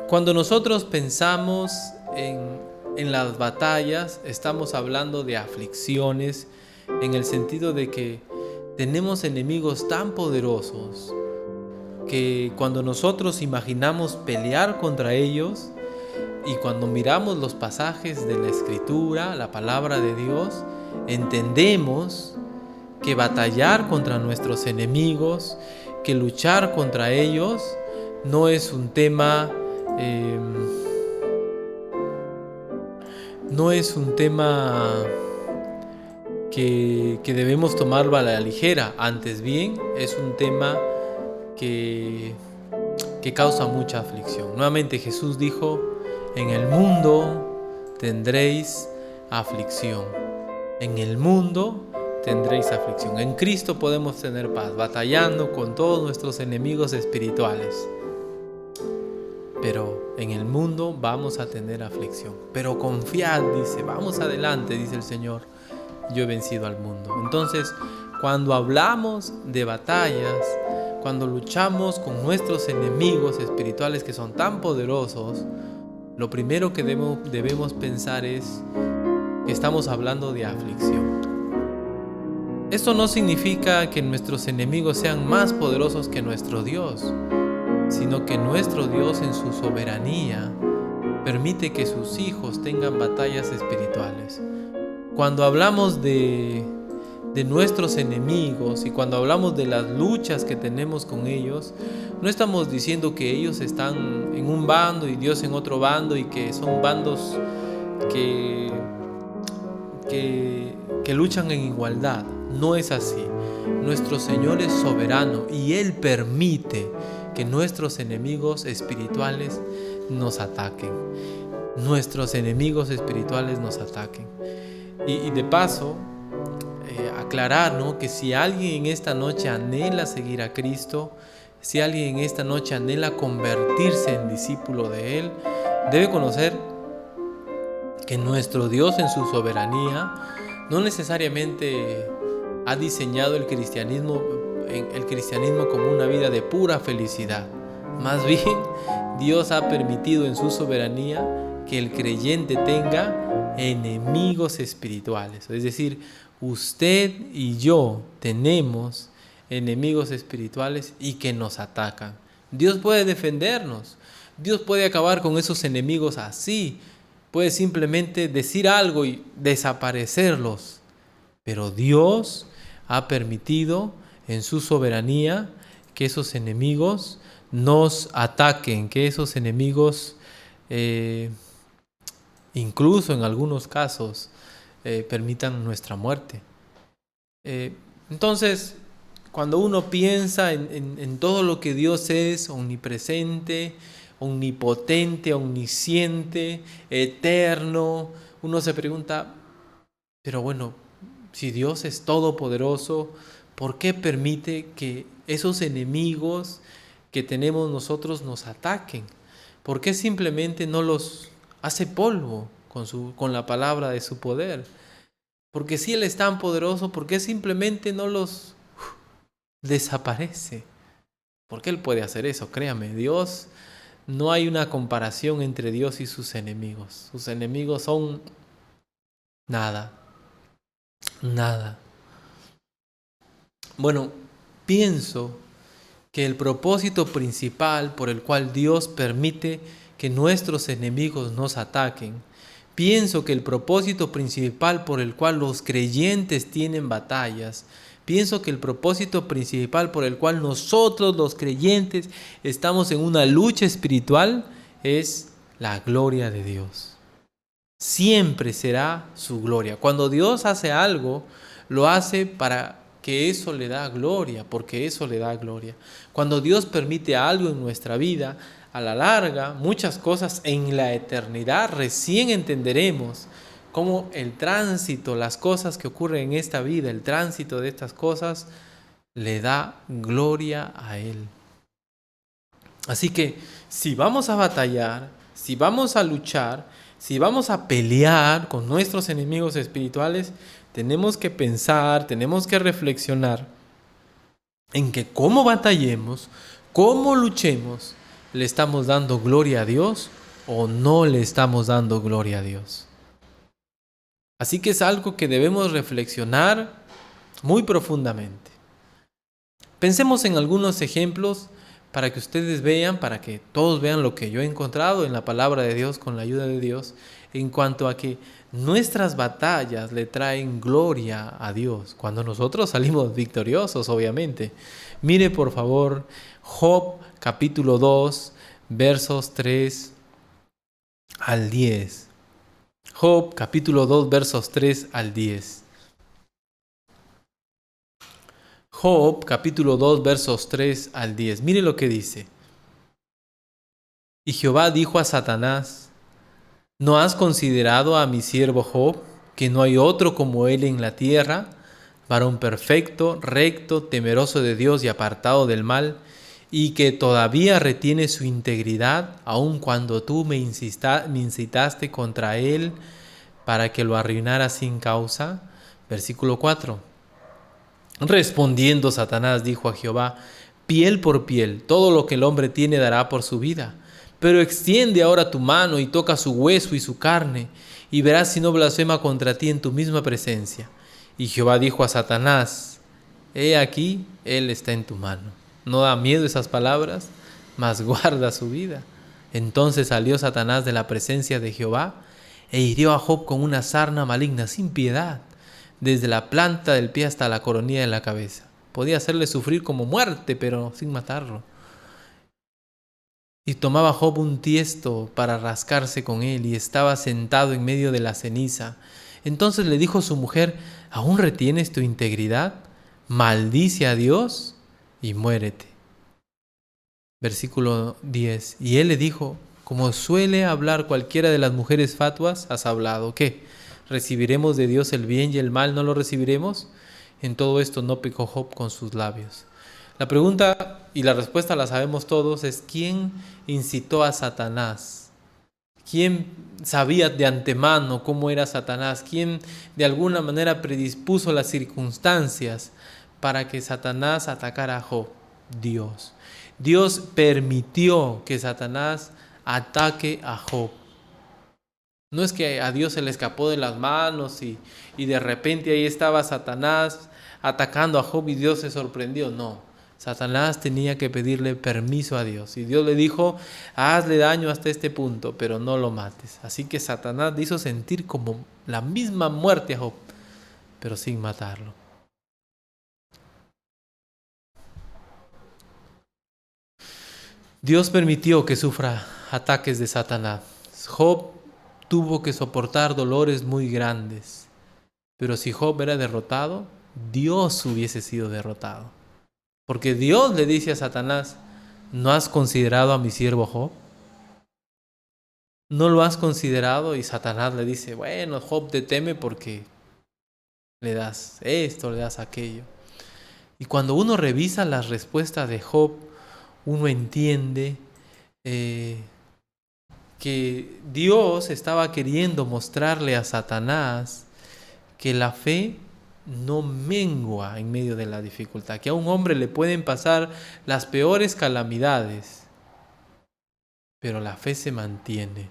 Cuando nosotros pensamos en las batallas, estamos hablando de aflicciones en el sentido de que tenemos enemigos tan poderosos que cuando nosotros imaginamos pelear contra ellos y cuando miramos los pasajes de la Escritura, la palabra de Dios, entendemos que batallar contra nuestros enemigos, que luchar contra ellos, no es un tema que debemos tomarlo a la ligera. Antes bien, es un tema que causa mucha aflicción. Nuevamente Jesús dijo: en el mundo tendréis aflicción. En el mundo tendréis aflicción. En Cristo podemos tener paz, batallando con todos nuestros enemigos espirituales. Pero en el mundo vamos a tener aflicción. Pero confiad, dice, vamos adelante, dice el Señor. Yo he vencido al mundo. Entonces, cuando hablamos de batallas, cuando luchamos con nuestros enemigos espirituales que son tan poderosos, lo primero que debemos pensar es que estamos hablando de aflicción. Esto no significa que nuestros enemigos sean más poderosos que nuestro Dios, sino que nuestro Dios en su soberanía permite que sus hijos tengan batallas espirituales. Cuando hablamos de nuestros enemigos y cuando hablamos de las luchas que tenemos con ellos, no estamos diciendo que ellos están en un bando y Dios en otro bando y que son bandos que luchan en igualdad. No es así. Nuestro Señor es soberano y Él permite que nuestros enemigos espirituales nos ataquen. Nuestros enemigos espirituales nos ataquen. Y de paso, aclarar, ¿no?, que si alguien en esta noche anhela seguir a Cristo, si alguien en esta noche anhela convertirse en discípulo de Él, debe conocer que nuestro Dios en su soberanía no necesariamente ha diseñado el cristianismo como una vida de pura felicidad. Más bien, Dios ha permitido en su soberanía que el creyente tenga enemigos espirituales. Es decir, usted y yo tenemos enemigos espirituales y que nos atacan. Dios puede defendernos. Dios puede acabar con esos enemigos así. Puede simplemente decir algo y desaparecerlos. Pero Dios ha permitido en su soberanía que esos enemigos nos ataquen, que esos enemigos incluso en algunos casos permitan nuestra muerte. Entonces, cuando uno piensa en todo lo que Dios es, omnipresente, omnipotente, omnisciente, eterno, uno se pregunta, pero bueno, si Dios es todopoderoso, ¿por qué permite que esos enemigos que tenemos nosotros nos ataquen? ¿Por qué simplemente no los hace polvo con la palabra de su poder? Porque si Él es tan poderoso, ¿por qué simplemente no los desaparece? Porque Él puede hacer eso, créame. Dios, no hay una comparación entre Dios y sus enemigos. Sus enemigos son nada. Bueno, pienso que el propósito principal por el cual Dios permite que nuestros enemigos nos ataquen, pienso que el propósito principal por el cual los creyentes tienen batallas, pienso que el propósito principal por el cual nosotros los creyentes estamos en una lucha espiritual es la gloria de Dios. Siempre será su gloria. Cuando Dios hace algo, lo hace para que eso le da gloria, porque eso le da gloria. Cuando Dios permite algo en nuestra vida, a la larga, muchas cosas en la eternidad recién entenderemos cómo el tránsito, las cosas que ocurren en esta vida, el tránsito de estas cosas, le da gloria a Él. Así que si vamos a batallar, si vamos a luchar, si vamos a pelear con nuestros enemigos espirituales, tenemos que pensar, tenemos que reflexionar en que cómo batallemos, cómo luchemos, ¿Le estamos dando gloria a Dios o no le estamos dando gloria a Dios? Así que es algo que debemos reflexionar muy profundamente. Pensemos en algunos ejemplos para que ustedes vean, para que todos vean lo que yo he encontrado en la palabra de Dios con la ayuda de Dios, en cuanto a que nuestras batallas le traen gloria a Dios, cuando nosotros salimos victoriosos, obviamente. Mire por favor Job capítulo 2, versos 3 al 10. Job capítulo 2, versos 3 al 10. Job capítulo 2, versos 3 al 10. Mire lo que dice. Y Jehová dijo a Satanás: ¿No has considerado a mi siervo Job, que no hay otro como él en la tierra, varón perfecto, recto, temeroso de Dios y apartado del mal, y que todavía retiene su integridad, aun cuando tú me incitaste contra él para que lo arruinara sin causa? Versículo 4. Respondiendo Satanás dijo a Jehová: piel por piel, todo lo que el hombre tiene dará por su vida. Pero extiende ahora tu mano y toca su hueso y su carne, y verás si no blasfema contra ti en tu misma presencia. Y Jehová dijo a Satanás: he aquí, él está en tu mano. ¿No da miedo esas palabras? Mas guarda su vida. Entonces salió Satanás de la presencia de Jehová e hirió a Job con una sarna maligna sin piedad, desde la planta del pie hasta la coronilla de la cabeza. Podía hacerle sufrir como muerte, pero sin matarlo. Y tomaba Job un tiesto para rascarse con él, y estaba sentado en medio de la ceniza. Entonces le dijo su mujer: ¿aún retienes tu integridad? Maldice a Dios y muérete. Versículo 10. Y él le dijo: como suele hablar cualquiera de las mujeres fatuas, has hablado. ¿Qué? ¿Recibiremos de Dios el bien y el mal no lo recibiremos? En todo esto no pecó Job con sus labios. La pregunta y la respuesta la sabemos todos, es: ¿quién incitó a Satanás? ¿Quién sabía de antemano cómo era Satanás? ¿Quién de alguna manera predispuso las circunstancias para que Satanás atacara a Job? Dios. Dios permitió que Satanás ataque a Job. No es que a Dios se le escapó de las manos y de repente ahí estaba Satanás atacando a Job y Dios se sorprendió. No, Satanás tenía que pedirle permiso a Dios. Y Dios le dijo: hazle daño hasta este punto, pero no lo mates. Así que Satanás le hizo sentir como la misma muerte a Job, pero sin matarlo. Dios permitió que sufra ataques de Satanás. Job tuvo que soportar dolores muy grandes. Pero si Job era derrotado, Dios hubiese sido derrotado. Porque Dios le dice a Satanás: ¿no has considerado a mi siervo Job? ¿No lo has considerado? Y Satanás le dice: bueno, Job te teme porque le das esto, le das aquello. Y cuando uno revisa las respuestas de Job, uno entiende que Dios estaba queriendo mostrarle a Satanás que la fe no mengua en medio de la dificultad, que a un hombre le pueden pasar las peores calamidades, pero la fe se mantiene.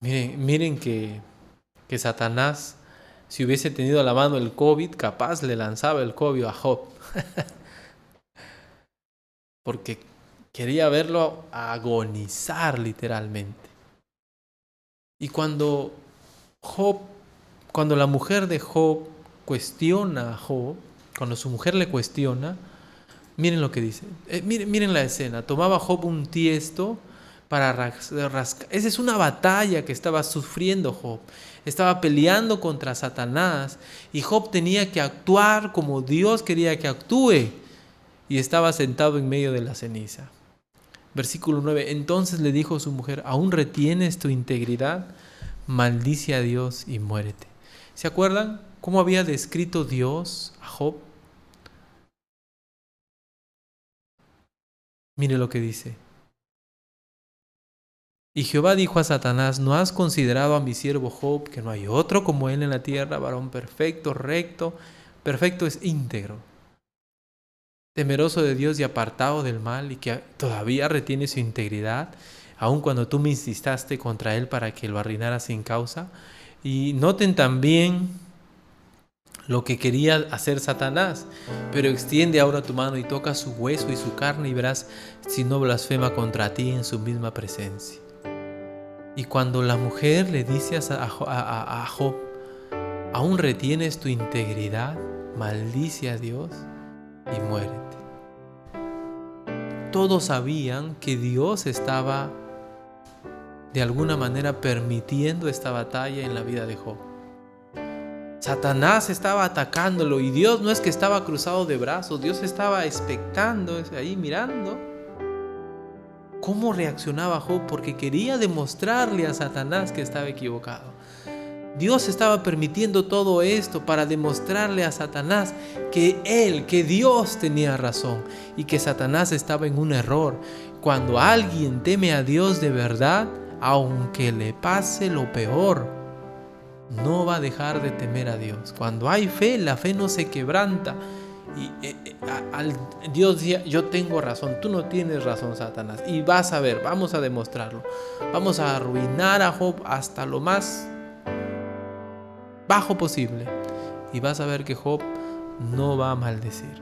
Miren que Satanás, si hubiese tenido a la mano el COVID, capaz le lanzaba el COVID a Job, porque quería verlo agonizar literalmente. Y cuando la mujer de Job cuestiona a Job, cuando su mujer le cuestiona, miren lo que dice. Miren la escena. Tomaba Job un tiesto para rascar. Esa es una batalla que estaba sufriendo Job. Estaba peleando contra Satanás y Job tenía que actuar como Dios quería que actúe. Y estaba sentado en medio de la ceniza. Versículo 9. Entonces le dijo su mujer: ¿aún retienes tu integridad? Maldice a Dios y muérete. ¿Se acuerdan cómo había descrito Dios a Job? Mire lo que dice. Y Jehová dijo a Satanás: ¿no has considerado a mi siervo Job, que no hay otro como él en la tierra, varón perfecto, recto? Perfecto es íntegro, temeroso de Dios y apartado del mal, y que todavía retiene su integridad, aun cuando tú me insistaste contra él para que lo arruinara sin causa. Y noten también lo que quería hacer Satanás, pero extiende ahora tu mano y toca su hueso y su carne, y verás si no blasfema contra ti en su misma presencia. Y cuando la mujer le dice a Job, aún retienes tu integridad, maldice a Dios y muérete. Todos sabían que Dios estaba de alguna manera permitiendo esta batalla en la vida de Job. Satanás estaba atacándolo y Dios no es que estaba cruzado de brazos, Dios estaba expectando ahí, mirando cómo reaccionaba Job, porque quería demostrarle a Satanás que estaba equivocado. Dios estaba permitiendo todo esto para demostrarle a Satanás que Dios tenía razón y que Satanás estaba en un error. Cuando alguien teme a Dios de verdad, aunque le pase lo peor, no va a dejar de temer a Dios. Cuando hay fe, la fe no se quebranta. Y Dios decía, yo tengo razón, tú no tienes razón, Satanás. Y vas a ver, vamos a demostrarlo. Vamos a arruinar a Job hasta lo más bajo posible. Y vas a ver que Job no va a maldecir.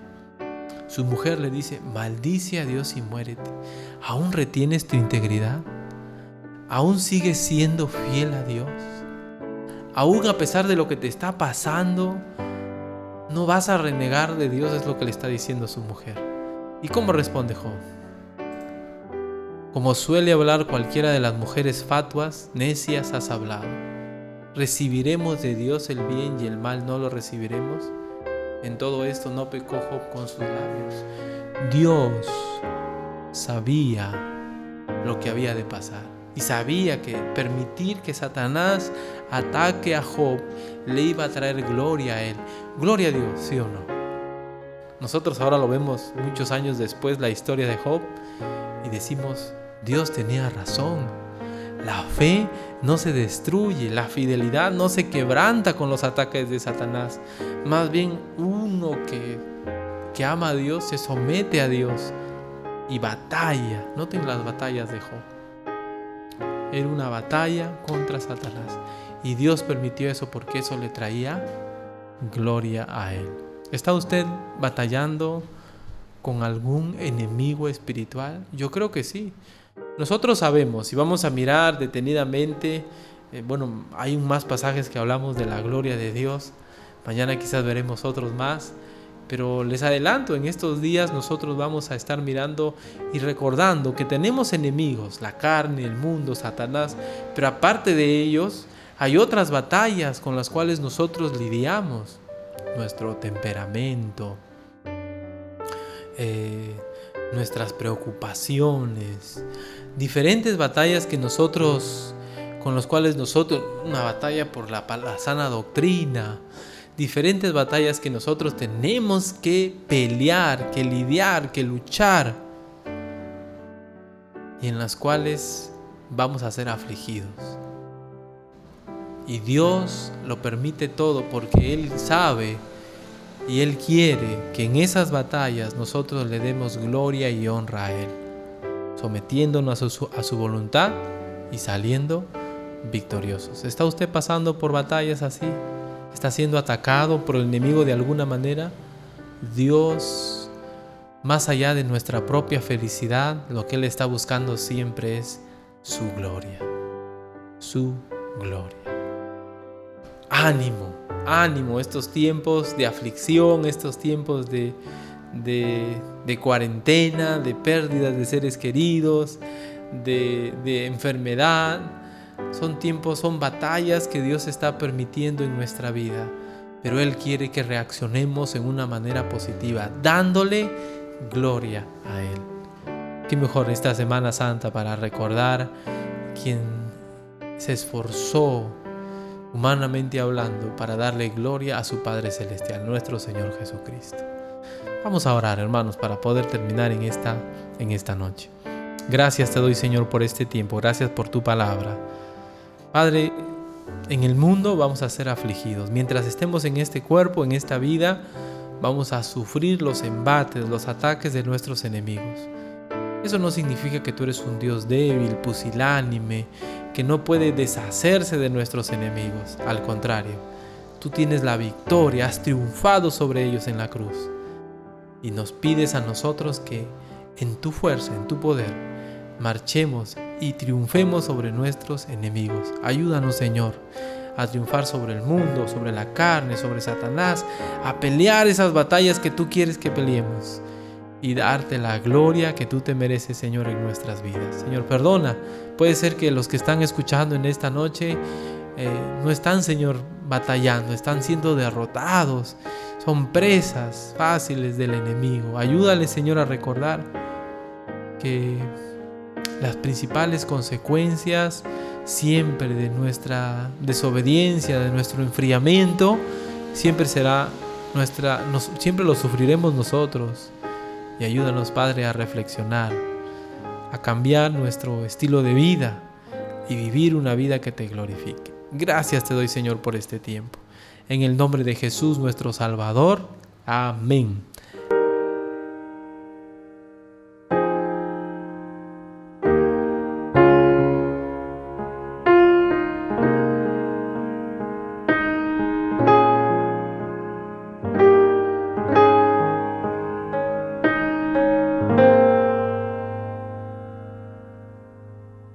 Su mujer le dice, maldice a Dios y muérete. ¿Aún retienes tu integridad? ¿Aún sigues siendo fiel a Dios? Aún a pesar de lo que te está pasando, no vas a renegar de Dios, es lo que le está diciendo su mujer. ¿Y cómo responde Job? Como suele hablar cualquiera de las mujeres fatuas, necias has hablado. ¿Recibiremos de Dios el bien y el mal no lo recibiremos? En todo esto no pecó Job con sus labios. Dios sabía lo que había de pasar. Y sabía que permitir que Satanás ataque a Job le iba a traer gloria a él. Gloria a Dios, ¿sí o no? Nosotros ahora lo vemos muchos años después, la historia de Job, y decimos, Dios tenía razón. La fe no se destruye, la fidelidad no se quebranta con los ataques de Satanás. Más bien, uno que ama a Dios se somete a Dios y batalla. Noten las batallas de Job. Era una batalla contra Satanás. Y Dios permitió eso porque eso le traía gloria a él. ¿Está usted batallando con algún enemigo espiritual? Yo creo que sí. Nosotros sabemos, si vamos a mirar detenidamente, hay más pasajes que hablamos de la gloria de Dios. Mañana quizás veremos otros más. Pero les adelanto, en estos días nosotros vamos a estar mirando y recordando que tenemos enemigos, la carne, el mundo, Satanás, pero aparte de ellos hay otras batallas con las cuales nosotros lidiamos, nuestro temperamento, nuestras preocupaciones, diferentes batallas con las cuales nosotros, una batalla por la sana doctrina, diferentes batallas que nosotros tenemos que pelear, que lidiar, que luchar, y en las cuales vamos a ser afligidos. Y Dios lo permite todo porque Él sabe y Él quiere que en esas batallas nosotros le demos gloria y honra a Él, sometiéndonos a su voluntad y saliendo victoriosos. ¿Está usted pasando por batallas así? ¿Está siendo atacado por el enemigo de alguna manera? Dios, más allá de nuestra propia felicidad, lo que Él está buscando siempre es su gloria. Su gloria. Ánimo, ánimo, estos tiempos de aflicción, estos tiempos de cuarentena, de pérdidas de seres queridos, de enfermedad. Son tiempos, son batallas que Dios está permitiendo en nuestra vida, pero Él quiere que reaccionemos en una manera positiva, dándole gloria a Él. Qué mejor esta Semana Santa para recordar quien se esforzó, humanamente hablando, para darle gloria a su Padre Celestial, nuestro Señor Jesucristo. Vamos a orar, hermanos, para poder terminar en esta noche. Gracias te doy, Señor, por este tiempo. Gracias por tu palabra. Padre, en el mundo vamos a ser afligidos. Mientras estemos en este cuerpo, en esta vida, vamos a sufrir los embates, los ataques de nuestros enemigos. Eso no significa que tú eres un Dios débil, pusilánime, que no puede deshacerse de nuestros enemigos. Al contrario, tú tienes la victoria, has triunfado sobre ellos en la cruz. Y nos pides a nosotros que en tu fuerza, en tu poder, marchemos y triunfemos sobre nuestros enemigos. Ayúdanos, Señor, a triunfar sobre el mundo, sobre la carne, sobre Satanás, a pelear esas batallas que tú quieres que peleemos y darte la gloria que tú te mereces, Señor, en nuestras vidas. Señor, perdona. Puede ser que los que están escuchando en esta noche no están, Señor, batallando, están siendo derrotados, son presas fáciles del enemigo. Ayúdales, Señor, a recordar que las principales consecuencias siempre de nuestra desobediencia, de nuestro enfriamiento, siempre lo sufriremos nosotros. Y ayúdanos, Padre, a reflexionar, a cambiar nuestro estilo de vida y vivir una vida que te glorifique. Gracias te doy, Señor, por este tiempo. En el nombre de Jesús, nuestro Salvador. Amén.